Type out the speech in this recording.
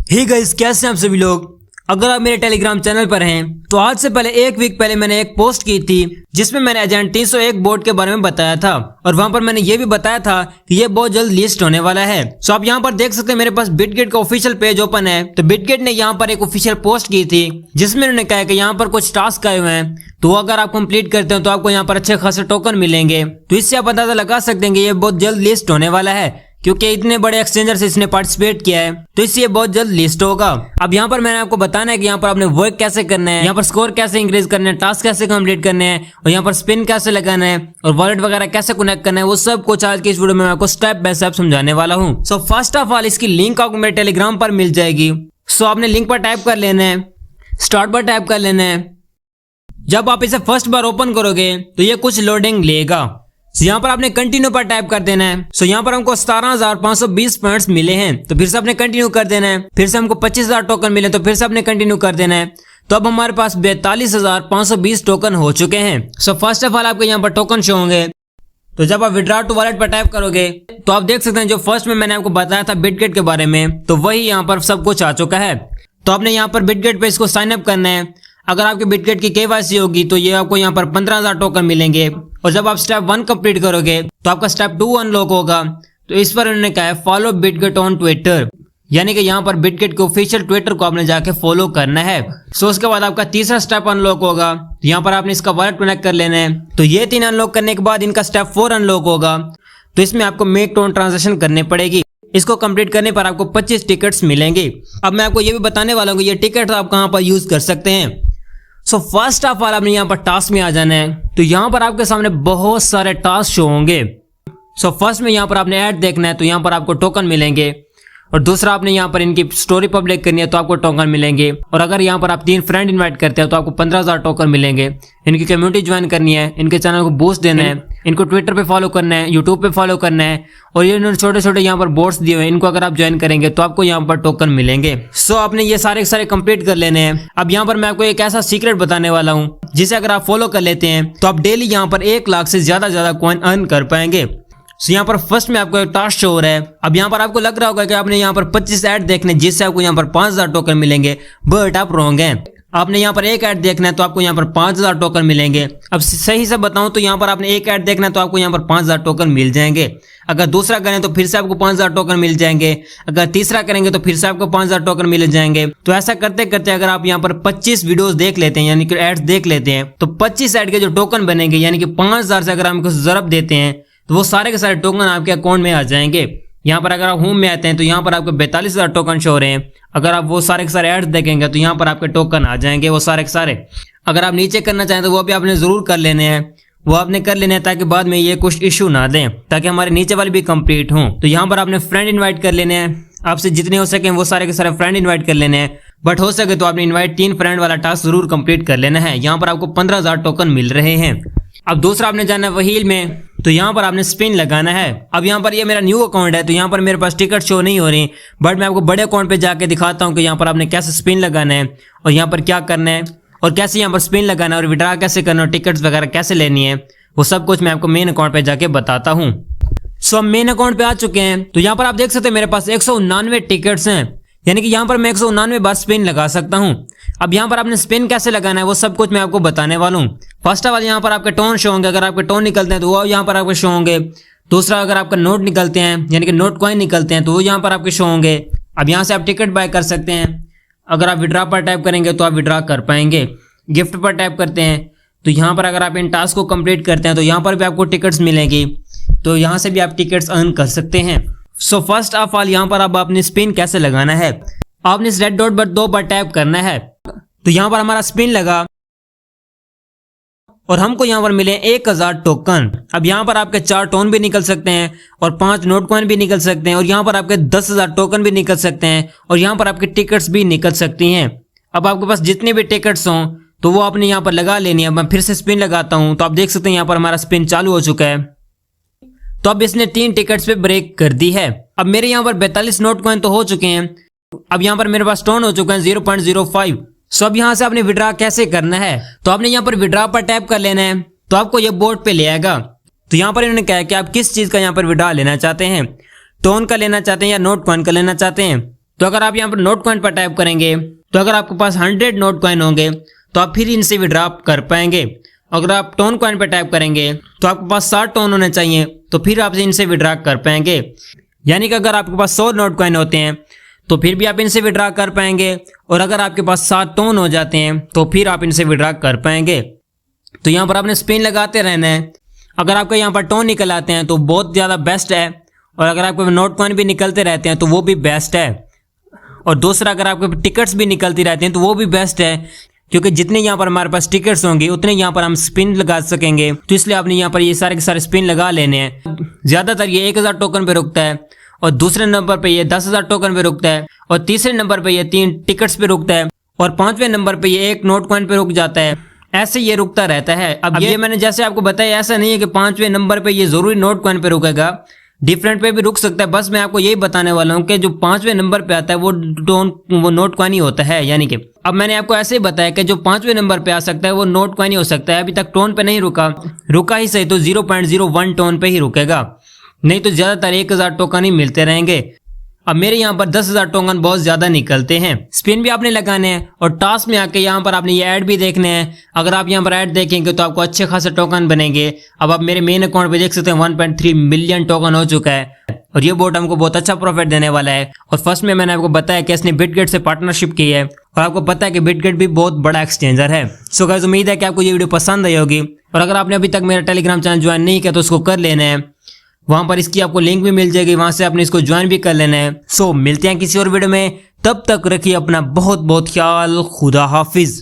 Hey guys, कैसे हैं आप सभी लोग। अगर आप मेरे टेलीग्राम चैनल पर हैं तो आज से पहले एक वीक पहले मैंने एक पोस्ट की थी जिसमें मैंने एजेंट 301 बोर्ड के बारे में बताया था और वहां पर मैंने ये भी बताया था कि ये बहुत जल्द लिस्ट होने वाला है। सो आप यहाँ पर देख सकते हैं मेरे पास बिटगेट का ऑफिशियल पेज ओपन है। तो बिटगेट ने यहाँ पर एक ऑफिशियल पोस्ट की थी जिसमें उन्होंने कहा कि यहाँ पर कुछ टास्क आए हुए हैं, तो अगर आप कंप्लीट करते हो तो आपको यहाँ पर अच्छे खासे टोकन मिलेंगे। तो इससे आप अंदाजा लगा सकते हैं कि ये बहुत जल्द लिस्ट होने वाला है क्योंकि इतने बड़े एक्सचेंजर से इसने पार्टिसिपेट किया है, तो इससे ये बहुत जल्द लिस्ट होगा। अब यहाँ पर मैंने आपको बताना है कि यहाँ पर आपने वर्क कैसे करना है, यहाँ पर स्कोर कैसे इंक्रीज करना है, टास्क कैसे कंप्लीट करने हैं और यहाँ पर स्पिन कैसे लगाना है और वॉलेट वगैरह कैसे कनेक्ट करना है। वो सब कुछ आज की इस वीडियो में मैं आपको स्टेप बाय स्टेप समझाने वाला हूँ। सो फर्स्ट ऑफ ऑल इसकी लिंक आपको मेरे टेलीग्राम पर मिल जाएगी। सो आपने लिंक पर टाइप कर लेना है, स्टार्ट पर टाइप कर लेना है। जब आप इसे फर्स्ट बार ओपन करोगे तो ये कुछ लोडिंग लेगा। यहाँ पर आपने कंटिन्यू पर टाइप कर देना है। सो यहाँ पर हमको 17,520 पॉइंट्स मिले हैं, तो फिर से आपने कंटिन्यू कर देना है। फिर से हमको 25,000 टोकन मिले, तो फिर से आपने कंटिन्यू कर देना है। तो अब हमारे पास 42,520 टोकन हो चुके हैं। सो फर्स्ट ऑफ ऑल आपको यहाँ पर टोकन शो होंगे। तो जब आप विड्रॉ टू वॉलेट पर टाइप करोगे तो आप देख सकते हैं जो फर्स्ट में मैंने आपको बताया था बिटगेट के बारे में, तो वही यहाँ पर सब कुछ आ चुका है। तो आपने यहाँ पर बिटगेट पे इसको साइन अप करना है। अगर आपके बिटगेट की केवाईसी होगी तो ये आपको यहाँ पर 15,000 टोकन मिलेंगे। और जब आप स्टेप 1 कंप्लीट करोगे तो आपका स्टेप 2 अनलॉक होगा। तो इस पर उन्होंने कहा है फॉलो बिटगेट ऑन ट्विटर, यानी कि यहाँ पर बिटगेट के ऑफिशियल ट्विटर को आपने जाके फॉलो करना है। सो उसके बाद आपका तीसरा स्टेप अनलॉक होगा। यहाँ पर आपने इसका वॉलेट कनेक्ट कर लेना है। तो ये 3 अनलॉक करने के बाद इनका स्टेप 4 अनलॉक होगा। तो इसमें आपको मेक टोन ट्रांजेक्शन करनी पड़ेगी। इसको कंप्लीट करने पर आपको 25 टिकट्स मिलेंगे। अब मैं आपको ये भी बताने वाला हूँ ये टिकट आप कहाँ पर यूज कर सकते हैं। सो फर्स्ट ऑफ ऑल आपने यहाँ पर टास्क में आ जाना है। तो यहाँ पर आपके सामने बहुत सारे टास्क शो होंगे। सो फर्स्ट में यहाँ पर आपने ऐड देखना है, तो यहाँ पर आपको टोकन मिलेंगे। और दूसरा आपने यहाँ पर इनकी स्टोरी पब्लिक करनी है तो आपको टोकन मिलेंगे। और अगर यहाँ पर आप 3 फ्रेंड इनवाइट करते हैं तो आपको 15,000 टोकन मिलेंगे। इनकी कम्युनिटी ज्वाइन करनी है, इनके चैनल को बूस्ट देना है, इनको ट्विटर पे फॉलो करना है, यूट्यूब पे फॉलो करना है। और ये इन्होंने छोटे छोटे यहाँ पर बोर्ड्स दिए हुए हैं, इनको अगर आप ज्वाइन करेंगे तो आपको यहाँ पर टोकन मिलेंगे। सो आपने ये सारे कंप्लीट कर लेने हैं। अब यहाँ पर मैं आपको एक ऐसा सीक्रेट बताने वाला हूँ जिसे अगर आप फॉलो कर लेते हैं तो आप डेली यहाँ पर 1 लाख से ज्यादा कॉइन अर्न कर पाएंगे। सो यहाँ पर फर्स्ट में आपको एक टास्क शो हो रहा है। अब यहाँ पर आपको लग रहा होगा कि आपने यहाँ पर 25 ऐड देखने जिससे आपको यहाँ पर 5,000 टोकन मिलेंगे, बट आप रॉन्ग हैं। आपने यहाँ पर एक ऐड देखना है तो आपको यहाँ पर 5,000 टोकन मिलेंगे। अब सही से बताऊं तो यहाँ पर आपने एक ऐड देखना है तो आपको यहाँ पर 5,000 टोकन मिल जाएंगे। अगर दूसरा करें तो फिर से आपको 5,000 टोकन मिल जाएंगे। अगर तीसरा करेंगे तो फिर से आपको 5,000 टोकन मिल जाएंगे। तो ऐसा करते करते अगर आप यहाँ पर 25 वीडियोस देख लेते हैं, यानी कि एड्स देख लेते हैं, तो 25 ऐड के जो टोकन बनेंगे, यानी कि 5,000 से अगर हम कुछ ज़रब देते हैं तो वो सारे के सारे टोकन आपके अकाउंट में आ जाएंगे। यहाँ पर अगर आप होम में आते हैं तो यहाँ पर आपको 42,000 टोकन शो हो रहे हैं। अगर आप वो सारे के सारे एड्स देखेंगे तो यहाँ पर आपके टोकन आ जाएंगे वो सारे के सारे। अगर आप नीचे करना चाहें तो वो भी आपने जरूर कर लेने हैं, वो आपने कर लेने हैं ताकि बाद में ये कुछ इशू ना दें, ताकि हमारे नीचे वाले भी कंप्लीट हों। तो यहाँ पर आपने फ्रेंड इन्वाइट कर लेने हैं। आपसे जितने हो सके वो सारे के सारे फ्रेंड इन्वाइट कर लेने हैं, बट हो सके तो आपने इन्वाइट 3 फ्रेंड वाला टास्क जरूर कंप्लीट कर लेना है। यहाँ पर आपको 15,000 टोकन मिल रहे हैं। अब दूसरा आपने जाना है व्हील में, तो यहाँ पर आपने स्पिन लगाना है। अब यहाँ पर ये मेरा न्यू अकाउंट है तो यहाँ पर मेरे पास टिकट शो नहीं हो रही, बट मैं आपको बड़े अकाउंट पे जाके दिखाता हूँ कि यहाँ पर आपने कैसे स्पिन लगाना है और यहाँ पर क्या करना है और कैसे यहाँ पर स्पिन लगाना है और विड्रॉ कैसे करना है, टिकट्स वगैरह कैसे लेनी है, वो सब कुछ मैं आपको मेन अकाउंट पे जाके बताता हूँ। सो हम मेन अकाउंट पे आ चुके हैं। तो यहाँ पर आप देख सकते हैं मेरे पास 189 टिकट्स हैं, यानी कि यहाँ पर मैं 189 बार स्पिन लगा सकता हूँ। अब यहाँ पर आपने स्पिन कैसे लगाना है वो सब कुछ मैं आपको बताने वाला हूँ। फर्स्ट ऑफ ऑल यहाँ पर आपके टोन शो होंगे। अगर आपके टोन निकलते हैं तो वो यहाँ पर आपके शो होंगे। दूसरा अगर आपका नोट निकलते हैं, यानी कि नोट कॉइन निकलते हैं, तो वो यहाँ पर आपके शो होंगे। अब यहाँ से आप टिकट बाय कर सकते हैं। अगर आप विड्रॉ पर टाइप करेंगे तो आप विड्रॉ कर पाएंगे। गिफ्ट पर टाइप करते हैं तो यहाँ पर अगर आप इन टास्क को कंप्लीट करते हैं तो यहाँ पर भी आपको टिकट्स मिलेंगी, तो यहाँ से भी आप टिकट्स अर्न कर सकते हैं। सो फर्स्ट ऑफ ऑल यहाँ पर अब आपने स्पिन कैसे लगाना है, आपने इस रेड डॉट पर 2 बार टैप करना है। तो यहाँ पर हमारा स्पिन लगा और हमको यहाँ पर मिले 1,000 टोकन। अब यहाँ पर आपके 4 टोन भी निकल सकते हैं और 5 नोट कॉइन भी निकल सकते हैं और यहाँ पर आपके 10,000 टोकन भी निकल सकते हैं और यहाँ पर आपके टिकट्स भी निकल सकती हैं। अब आपके पास जितने भी टिकट्स हों तो वो आपने यहाँ पर लगा लेनी है। मैं फिर से स्पिन लगाता हूँ तो आप देख सकते हैं यहाँ पर हमारा स्पिन चालू हो चुका है। तो अब इसने 3 टिकट्स पे ब्रेक कर दी है। अब मेरे यहाँ पर 42 नोट कॉइन तो हो चुके हैं। अब यहाँ पर मेरे पास टोन हो चुका है 0.05। सो अब यहाँ से आपने विड्रॉ कैसे करना है, तो आपने यहाँ पर विड्रॉ पर टैप कर लेना है तो आपको ये बोर्ड पे ले आएगा। तो यहाँ पर इन्होंने कहा है कि आप किस चीज का यहाँ पर विड्रॉ लेना चाहते हैं, टोन का लेना चाहते हैं या नोट कॉइन का लेना चाहते हैं। तो अगर आप यहाँ पर नोट कॉइन पर टैप करेंगे तो अगर आपके पास 100 नोट कॉइन होंगे तो आप फिर इनसे विड्रॉ कर पाएंगे। अगर आप टोन कॉइन पर टैप करेंगे तो आपके पास 60 टोन होने चाहिए तो फिर आप इनसे विड्रॉ कर पाएंगे। यानी कि अगर आपके पास 100 नोट कॉइन होते हैं तो फिर भी आप इनसे विड्रॉ कर पाएंगे, और अगर आपके पास 7 टोन हो जाते हैं तो फिर आप इनसे विड्रॉ कर पाएंगे। तो यहाँ पर आपने स्पिन लगाते रहना है। अगर आपके यहाँ पर टोन निकल आते हैं तो बहुत ज़्यादा बेस्ट है, और अगर आपके नोट कॉइन भी निकलते रहते हैं तो वो भी बेस्ट है। और दूसरा, अगर आपके टिकट्स भी निकलती रहती हैं तो वो भी बेस्ट है, क्योंकि जितने यहाँ पर हमारे पास टिकट्स होंगे उतने यहाँ पर हम स्पिन लगा सकेंगे। तो इसलिए आपने यहाँ पर ये सारे के सारे स्पिन लगा लेने हैं। ज़्यादातर ये 1000 टोकन पे रुकता है, और दूसरे नंबर पे ये 10,000 टोकन पे रुकता है, और तीसरे नंबर पे ये 3 टिकट्स पे रुकता है, और 5वें नंबर पे ये 1 नोट कॉइन पे रुक जाता है। ऐसे ये रुकता रहता है। अब ये मैंने जैसे आपको बताया, ऐसा नहीं है कि 5वें नंबर पे ये जरूरी नोट कॉइन पे रुकेगा, डिफरेंट पे भी रुक सकता है। बस मैं आपको यही बताने वाला हूँ कि जो 5वें नंबर पे आता है वो नोट कॉइन ही होता है। यानी कि अब मैंने आपको ऐसे ही बताया कि जो 5वें नंबर पे आ सकता है वो नोट कॉइन ही हो सकता है। अभी तक टोन पे नहीं रुका ही सही तो 0.01 टोन पे ही रुकेगा, नहीं तो ज्यादातर 1000 टोकन ही मिलते रहेंगे। अब मेरे यहाँ पर 10,000 टोकन बहुत ज्यादा निकलते हैं। स्पिन भी आपने लगाने हैं, और टास्क में आके यहाँ पर आपने ये ऐड भी देखने हैं। अगर आप यहाँ पर ऐड देखेंगे तो आपको अच्छे खासे टोकन बनेंगे। अब आप मेरे मेन अकाउंट पे देख सकते हैं 1.3 मिलियन टोकन हो चुका है, और ये बोट हमको बहुत अच्छा प्रॉफिट देने वाला है। और फर्स्ट में मैंने आपको बताया कि इसने बिटगेट से पार्टनरशिप की है, और आपको पता है कि बिटगेट भी बहुत बड़ा एक्सचेंजर है। सो गाइस, उम्मीद है कि आपको ये वीडियो पसंद आई होगी, और अगर आपने अभी तक मेरा टेलीग्राम चैनल ज्वाइन नहीं किया तो उसको कर लेना है। वहां पर इसकी आपको लिंक भी मिल जाएगी, वहां से आपने इसको ज्वाइन भी कर लेना है। सो मिलते हैं किसी और वीडियो में, तब तक रखिए अपना बहुत बहुत ख्याल। खुदा हाफिज।